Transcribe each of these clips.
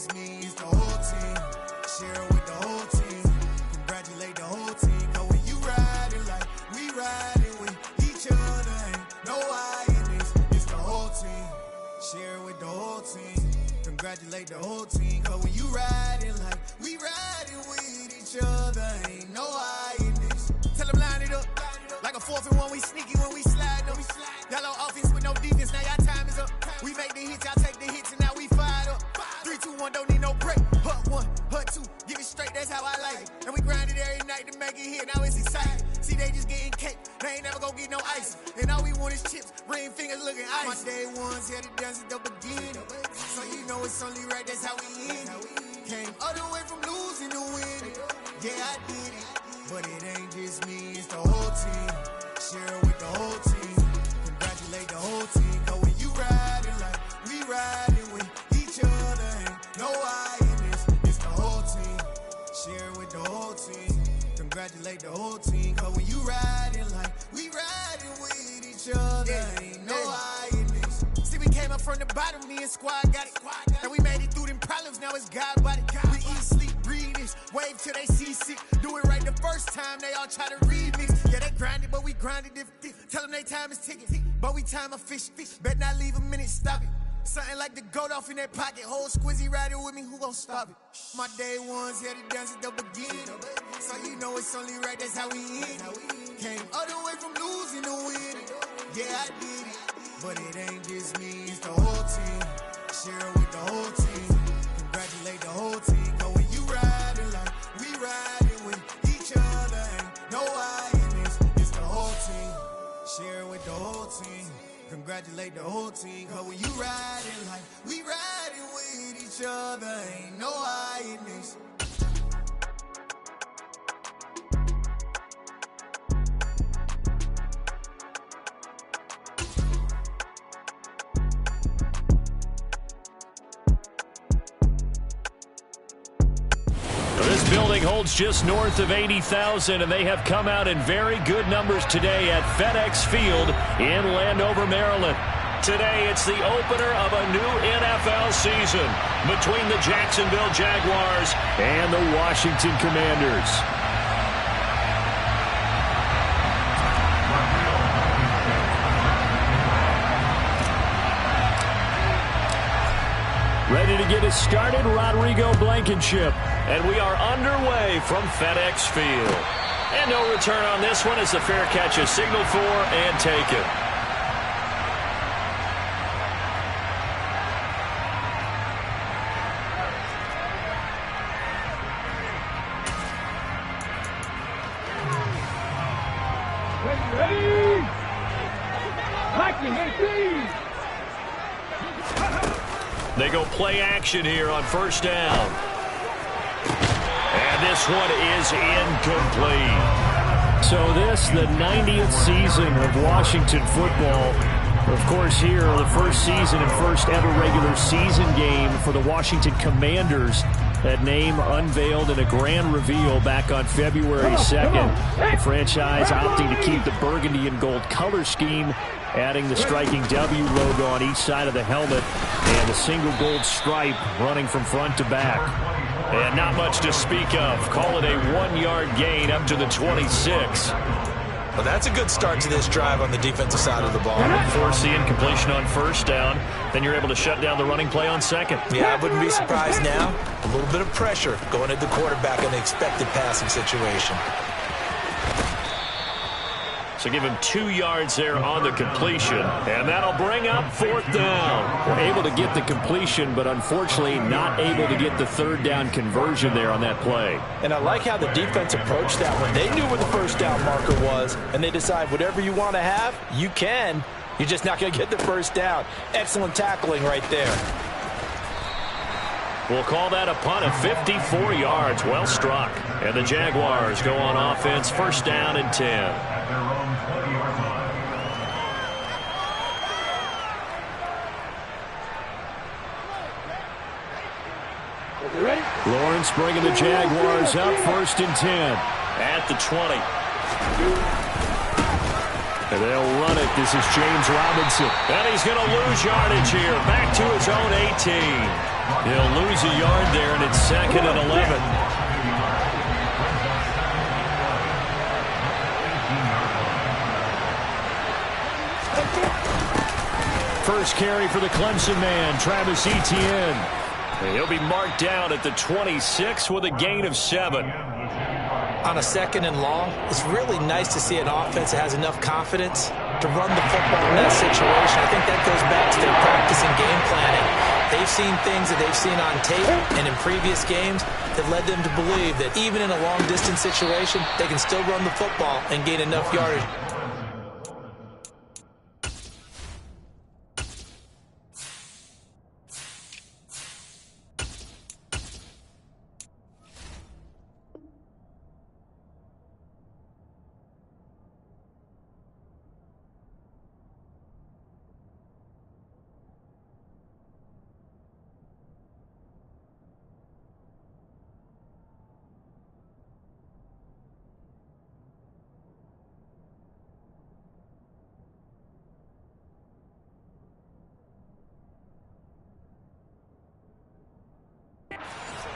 just me, it's the whole team. Share it with the whole team. Congratulate the whole team. Cause when you riding like we riding with each other, ain't no I in this. It's the whole team. Share it with the whole team. Congratulate the whole team. Cause when you riding like we riding with each other, ain't no I in this. Tell them line it up. Like a 4th and 1, we sneaky when we slide them. Y'all on offense with no defense, now y'all time is up. We make the hits, y'all take the hits, and now we fired up. 3, 2, 1, don't need no break. Hut 1, hut 2, give it straight, that's how I like it. And we grind it every night to make it hit, now it's exciting. See, they just getting cake, they ain't never gonna get no ice. And all we want is chips, ring fingers looking ice. My day ones here to dance at the beginning. So you know it's only right, that's how we end it. Came all the way from losing to winning. Yeah, I did it. But it ain't just me, it's the whole team. Share it with the whole team. Congratulate the whole team. Cause when you riding like we riding with each other, ain't no I in this. It's the whole team. Share it with the whole team. Congratulate the whole team. Cause when you riding like we riding with each other, ain't no I in this. See, we came up from the bottom, me and squad got it. And we made it through them problems, now it's God body. We eat, sleep, breathe this, wave till they see sick. Do it right the first time, they all try to remix. Yeah, they grinded, but we grinded different. Tell them they time is ticking, but we time a fish. Bet not leave a minute, stop it. Something like the goat off in that pocket. Whole squizzy riding with me, who gon' stop it? My day ones here to dance at the beginning. So you know it's only right, that's how we end it. Came all the way from losing to winning. Yeah, I did it. But it ain't just me, it's the whole team. Share it with the whole team. Congratulate the whole team. Cause when you riding like we riding with each other, ain't no I in this. It's the whole team. Share it with the whole team. Congratulate the whole team. Cause when you riding like we riding with each other, ain't no I in this. This building holds just north of 80,000, and they have come out in very good numbers today at FedEx Field in Landover, Maryland. Today, it's the opener of a new NFL season between the Jacksonville Jaguars and the Washington Commanders. Ready to get us started, Rodrigo Blankenship. And we are underway from FedEx Field. And no return on this one as the fair catch is signaled for and taken. Ready! Ready! They go play action here on first down. And this one is incomplete. So this, the 90th season of Washington football. Of course, here, the first season and first ever regular season game for the Washington Commanders. That name unveiled in a grand reveal back on February 2nd. The franchise opting to keep the burgundy and gold color scheme, adding the striking W logo on each side of the helmet and a single gold stripe running from front to back. And not much to speak of. Call it a 1-yard gain up to the 26. Well, that's a good start to this drive on the defensive side of the ball. Force the incompletion on first down. Then you're able to shut down the running play on second. Yeah, I wouldn't be surprised now. A little bit of pressure going at the quarterback in the expected passing situation. So give him 2 yards there on the completion, and that'll bring up fourth down. We're able to get the completion, but unfortunately not able to get the third down conversion there on that play. And I like how the defense approached that one. They knew where the first down marker was, and they decide whatever you want to have, you can. You're just not going to get the first down. Excellent tackling right there. We'll call that a punt of 54 yards. Well struck. And the Jaguars go on offense, first down and 10. Lawrence bringing the Jaguars up, first and 10. At the 20. And they'll run it. This is James Robinson. And he's going to lose yardage here. Back to his own 18. He'll lose a yard there, and it's 2nd and 11. First carry for the Clemson man, Travis Etienne. And he'll be marked down at the 26 with a gain of 7. On a 2nd and long, it's really nice to see an offense that has enough confidence to run the football in that situation. I think that goes back to their practice and game planning. They've seen things that they've seen on tape and in previous games that led them to believe that even in a long-distance situation, they can still run the football and gain enough yardage.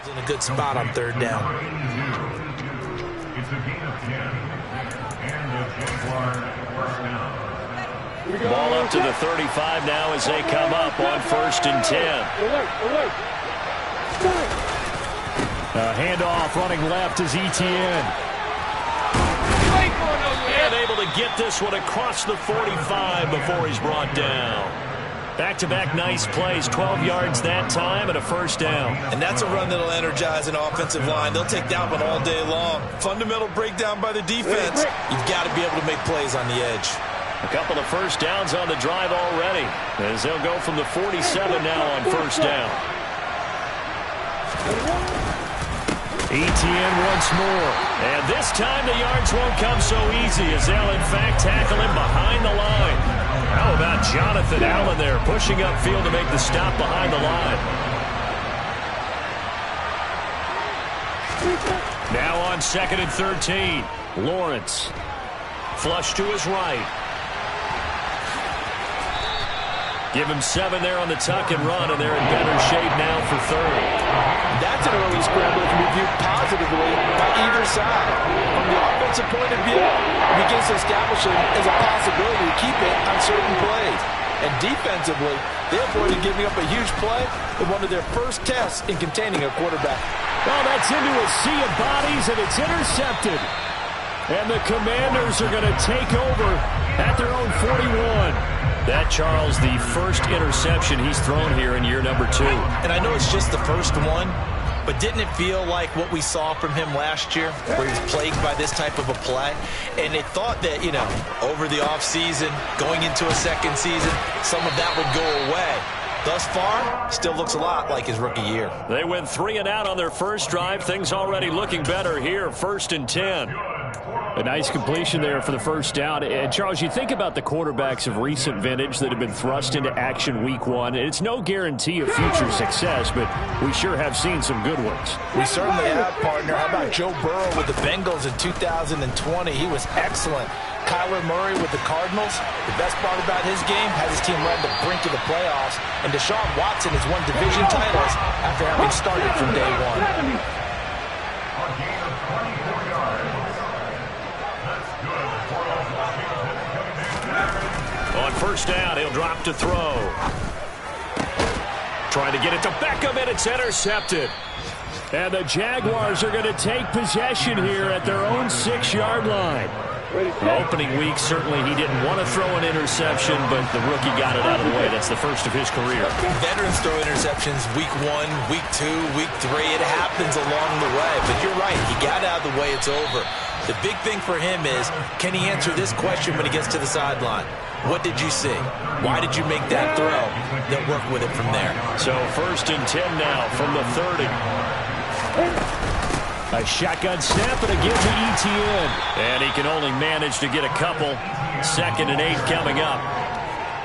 In a good spot on 3rd down. It's a gain of 10 and the Jaguars first down. Ball up to the 35 now as they come up on 1st and 10. Handoff running left is Etienne. And able to get this one across the 45 before he's brought down. Back-to-back nice plays, 12 yards that time and a 1st down. And that's a run that'll energize an offensive line. They'll take that one all day long. Fundamental breakdown by the defense. You've got to be able to make plays on the edge. A couple of 1st downs on the drive already, as they'll go from the 47 now on 1st down. Etienne once more. And this time the yards won't come so easy, as they'll in fact tackle him behind the line. How about Jonathan Allen there, pushing upfield to make the stop behind the line. Now on 2nd and 13. Lawrence. Flush to his right. Give him 7 there on the tuck and run, and they're in better shape now for 3rd. That's an early scramble that can be viewed positively by either side. From the offensive point of view, it begins to establish it as a possibility to keep it on certain plays. And defensively, they avoided giving up a huge play in one of their first tests in containing a quarterback. Well, that's into a sea of bodies, and it's intercepted. And the Commanders are going to take over at their own 41. That, Charles, the first interception he's thrown here in year number 2. And I know it's just the first one, but didn't it feel like what we saw from him last year, where he was plagued by this type of a play? And they thought that, you know, over the offseason, going into a 2nd season, some of that would go away. Thus far, still looks a lot like his rookie year. They went 3 and out on their first drive. Things already looking better here, 1st and 10. A nice completion there for the 1st down. And, Charles, you think about the quarterbacks of recent vintage that have been thrust into action week 1. It's no guarantee of future success, but we sure have seen some good ones. We certainly have, partner. How about Joe Burrow with the Bengals in 2020? He was excellent. Kyler Murray with the Cardinals. The best part about his game has his team right at the brink of the playoffs. And Deshaun Watson has won division titles after having started from day 1. On 1st down, he'll drop to throw. Trying to get it to Beckham, and it's intercepted. And the Jaguars are going to take possession here at their own 6-yard line. Opening week, certainly he didn't want to throw an interception, but the rookie got it out of the way. That's the first of his career. Veterans throw interceptions week 1, week 2, week 3. It happens along the way. But you're right. He got out of the way. It's over. The big thing for him is, can he answer this question when he gets to the sideline? What did you see? Why did you make that throw? They'll work with it from there. So 1st and 10 now from the 30. A shotgun snap and again to Etienne. And he can only manage to get a couple. 2nd and 8 coming up.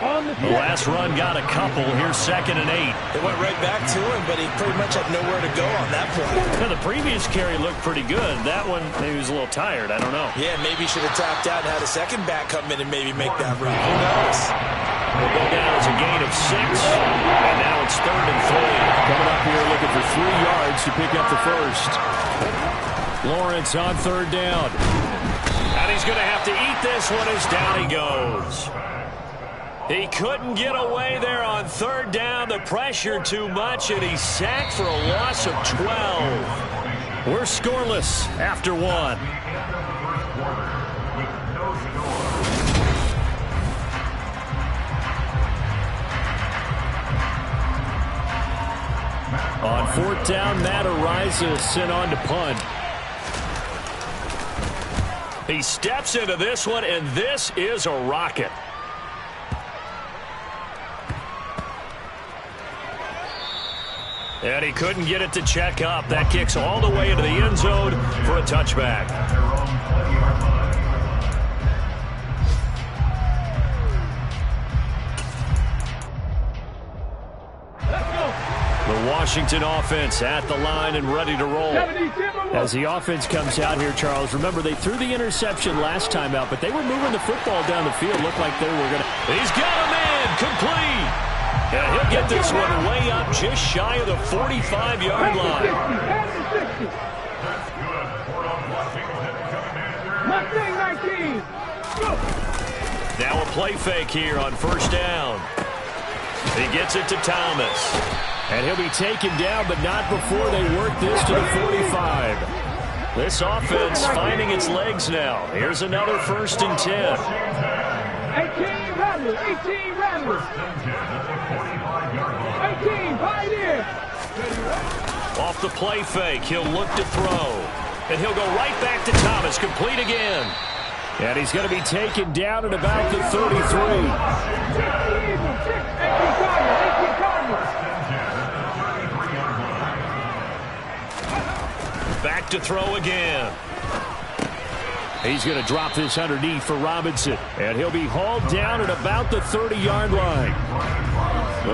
The last run got a couple. Here's 2nd and 8. They went right back to him, but he pretty much had nowhere to go on that play. Now, the previous carry looked pretty good. That one, maybe he was a little tired. I don't know. Yeah, maybe he should have tapped out and had a second back come in and maybe make that run. Who knows? We'll go down as a gain of 6. And now it's 3rd and 3. Coming up here looking for 3 yards to pick up the first. Lawrence on 3rd down. And he's going to have to eat this one as down he goes. He couldn't get away there on 3rd down. The pressure too much, and he's sacked for a loss of 12. We're scoreless after 1. On 4th down, Matt Ariza sent on to punt. He steps into this one, and this is a rocket. And he couldn't get it to check up. That kicks all the way into the end zone for a touchback. The Washington offense at the line and ready to roll. As the offense comes out here, Charles, remember they threw the interception last time out, but they were moving the football down the field. Looked like they were going to. He's got a man complete. And he'll get this one way up just shy of the 45-yard line. Now a play fake here on 1st down. He gets it to Thomas. And he'll be taken down, but not before they work this to the 45. This offense finding its legs now. Here's another 1st and 10. 18 Rattlers, 18 Rattlers. 18, Pioneer. Off the play fake, he'll look to throw. And he'll go right back to Thomas, complete again. And he's going to be taken down at about the 33. Back to throw again. He's going to drop this underneath for Robinson. And he'll be hauled down at about the 30-yard line.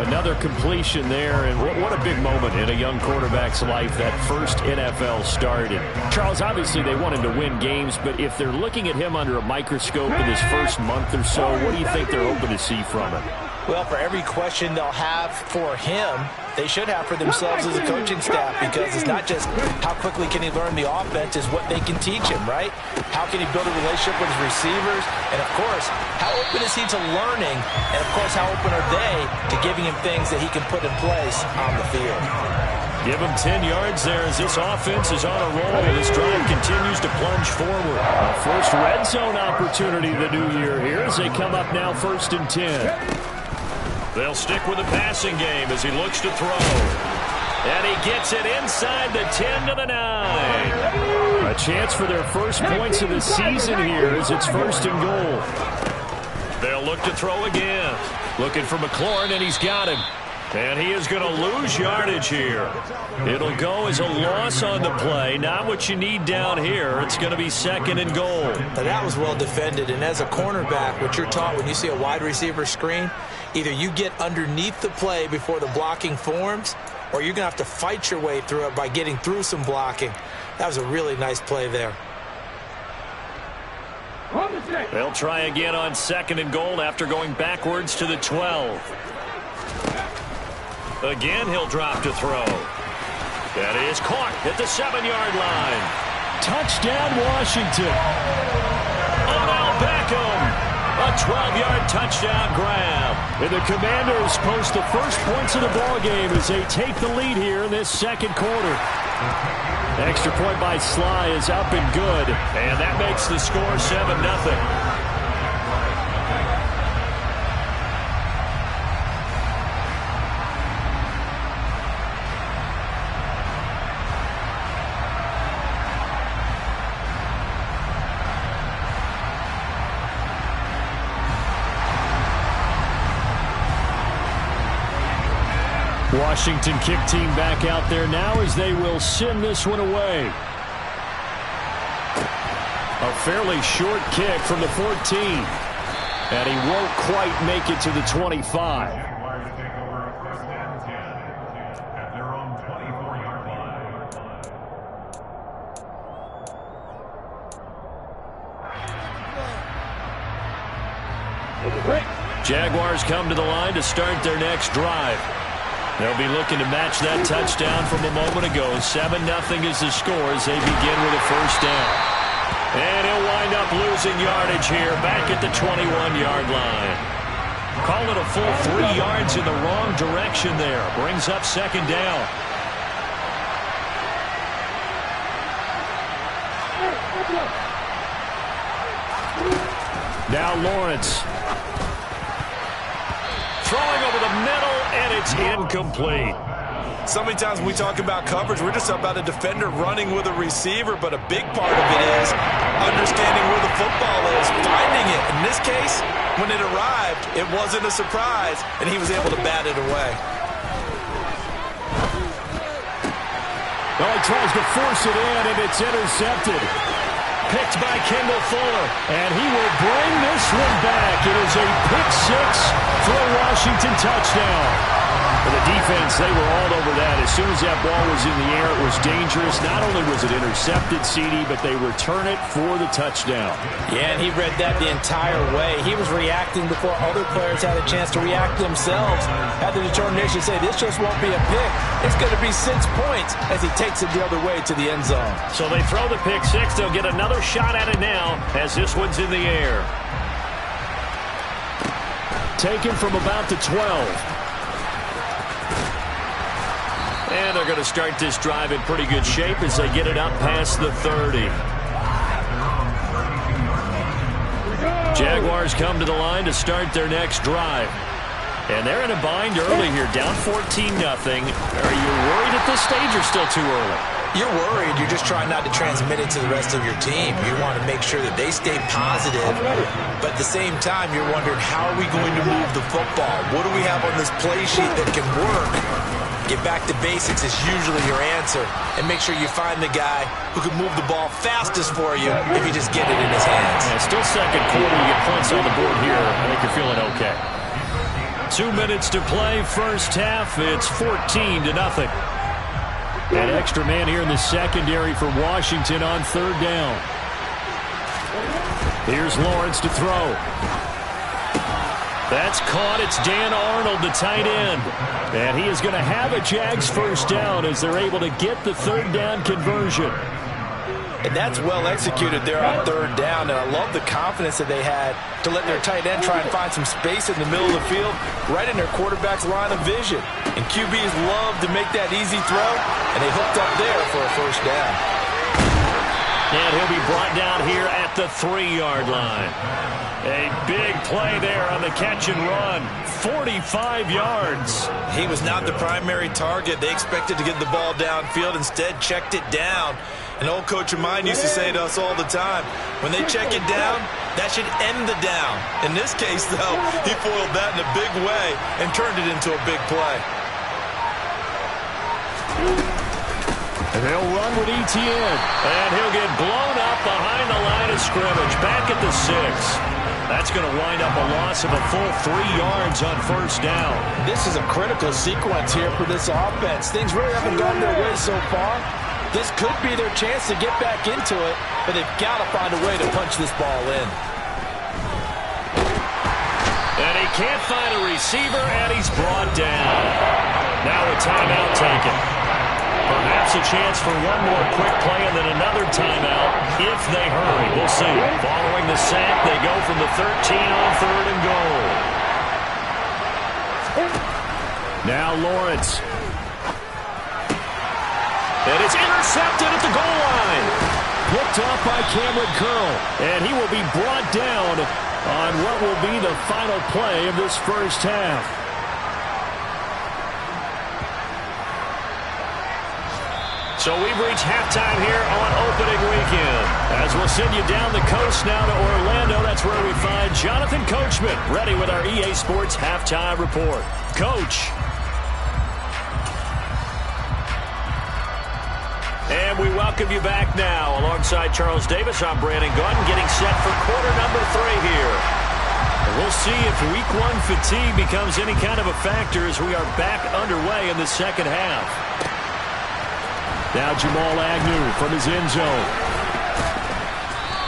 Another completion there, and what a big moment in a young quarterback's life, that first NFL start. And Charles, obviously they want him to win games, but if they're looking at him under a microscope in his first month or so, what do you think they're hoping to see from him? Well, for every question they'll have for him, they should have for themselves as a coaching staff, because it's not just how quickly can he learn the offense, it's what they can teach him, right? How can he build a relationship with his receivers? And, of course, how open is he to learning? And, of course, how open are they to giving him things that he can put in place on the field? Give him 10 yards there as this offense is on a roll. This drive continues to plunge forward. A first red zone opportunity the new year here as they come up now 1st and 10. They'll stick with the passing game as he looks to throw. And he gets it inside the 10 to the 9. A chance for their first points of the season here as it's 1st and goal. They'll look to throw again. Looking for McLaurin, and he's got him. And he is going to lose yardage here. It'll go as a loss on the play. Not what you need down here. It's going to be 2nd and goal. Now that was well defended. And as a cornerback, what you're taught when you see a wide receiver screen, either you get underneath the play before the blocking forms, or you're going to have to fight your way through it by getting through some blocking. That was a really nice play there. They'll try again on 2nd and goal after going backwards to the 12. Again, he'll drop to throw. That is caught at the 7-yard line. Touchdown, Washington. Odell Beckham. A 12-yard touchdown grab. And the Commanders post the first points of the ballgame as they take the lead here in this 2nd quarter. Extra point by Sly is up and good. And that makes the score 7-0. Washington kick team back out there now as they will send this one away. A fairly short kick from the 14. And he won't quite make it to the 25. Jaguars take over first and 10 at their own 24-yard line. Jaguars come to the line to start their next drive. They'll be looking to match that touchdown from a moment ago. 7-0 is the score as they begin with a first down. And he'll wind up losing yardage here back at the 21-yard line. Call it a full 3 yards in the wrong direction there. Brings up second down. Now Lawrence. Throwing over the middle, and it's incomplete. So many times when we talk about coverage, we're just about a defender running with a receiver, but a big part of it is understanding where the football is, finding it. In this case, when it arrived, it wasn't a surprise, and he was able to bat it away. Well, he tries to force it in, and it's intercepted. Picked by Kendall Fuller, and he will bring this one back. It is a pick six for a Washington touchdown. For the defense, they were all over that. As soon as that ball was in the air, it was dangerous. Not only was it intercepted, CD, but they return it for the touchdown. Yeah, and he read that the entire way. He was reacting before other players had a chance to react themselves. Had the determination to say, this just won't be a pick. It's going to be 6 points as he takes it the other way to the end zone. So they throw the pick six. They'll get another shot at it now as this one's in the air. Taken from about the 12. And they're going to start this drive in pretty good shape as they get it up past the 30. Jaguars come to the line to start their next drive. And they're in a bind early here, down 14-0. Are you worried at this stage or still too early? You're worried. You're just trying not to transmit it to the rest of your team. You want to make sure that they stay positive. But at the same time, you're wondering, how are we going to move the football? What do we have on this play sheet that can work? Get back to basics is usually your answer. And make sure you find the guy who can move the ball fastest for you if you just get it in his hands. Yeah, still second quarter. You get points on the board here. I think you're feeling okay. 2 minutes to play, first half. It's 14-0. An extra man here in the secondary for Washington on third down. Here's Lawrence to throw. That's caught. It's Dan Arnold, the tight end. And he is going to have a Jags first down as they're able to get the third down conversion. And that's well executed there on third down. And I love the confidence that they had to let their tight end try and find some space in the middle of the field, right in their quarterback's line of vision. And QBs love to make that easy throw, and they hooked up there for a first down. And he'll be brought down here at the 3-yard line. A big play there on the catch and run. 45 yards. He was not the primary target. They expected to get the ball downfield. Instead, checked it down. An old coach of mine used to say to us all the time, when they check it down, that should end the down. In this case, though, he foiled that in a big way and turned it into a big play. And they'll run with Etienne. And he'll get blown up behind the line of scrimmage. Back at the 6. That's going to wind up a loss of a full 3 yards on first down. This is a critical sequence here for this offense. Things really haven't gone their way so far. This could be their chance to get back into it, but they've got to find a way to punch this ball in. And he can't find a receiver, and he's brought down. Now a timeout taken. Perhaps a chance for one more quick play and then another timeout if they hurry. We'll see. Following the sack, they go from the 13 on third and goal. Now Lawrence. And it's intercepted at the goal line. Picked off by Cameron Curl. And he will be brought down on what will be the final play of this first half. So we've reached halftime here on opening weekend. As we'll send you down the coast now to Orlando, that's where we find Jonathan Coachman, ready with our EA Sports Halftime Report. Coach. And we welcome you back now. Alongside Charles Davis, I'm Brandon Gordon, getting set for quarter number 3 here. We'll see if week 1 fatigue becomes any kind of a factor as we are back underway in the second half. Now Jamal Agnew from his end zone.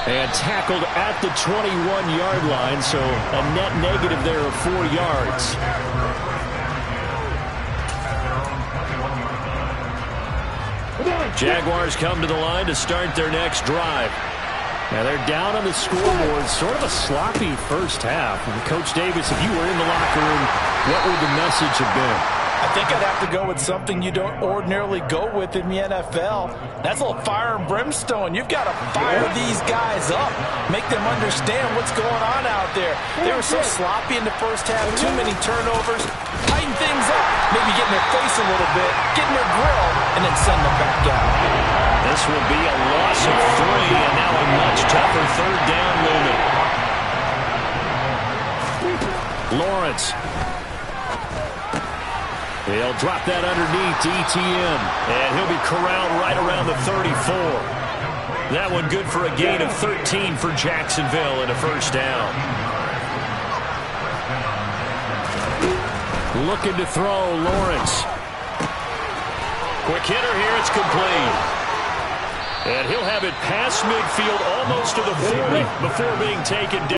And tackled at the 21-yard line, so a net negative there of 4 yards. Jaguars come to the line to start their next drive. Now they're down on the scoreboard, sort of a sloppy first half. And Coach Davis, if you were in the locker room, what would the message have been? I think I'd have to go with something you don't ordinarily go with in the NFL. That's a little fire and brimstone. You've got to fire these guys up. Make them understand what's going on out there. They were so sloppy in the first half. Too many turnovers. Tighten things up. Maybe get in their face a little bit. Get in their grill. And then send them back out. This will be a loss of 3. And now a much tougher third down looming. Lawrence. He'll drop that underneath to ETN, and he'll be corralled right around the 34. That one good for a gain of 13 for Jacksonville and a first down. Looking to throw, Lawrence. Quick hitter here, it's complete. And he'll have it past midfield almost to the 40 before being taken down.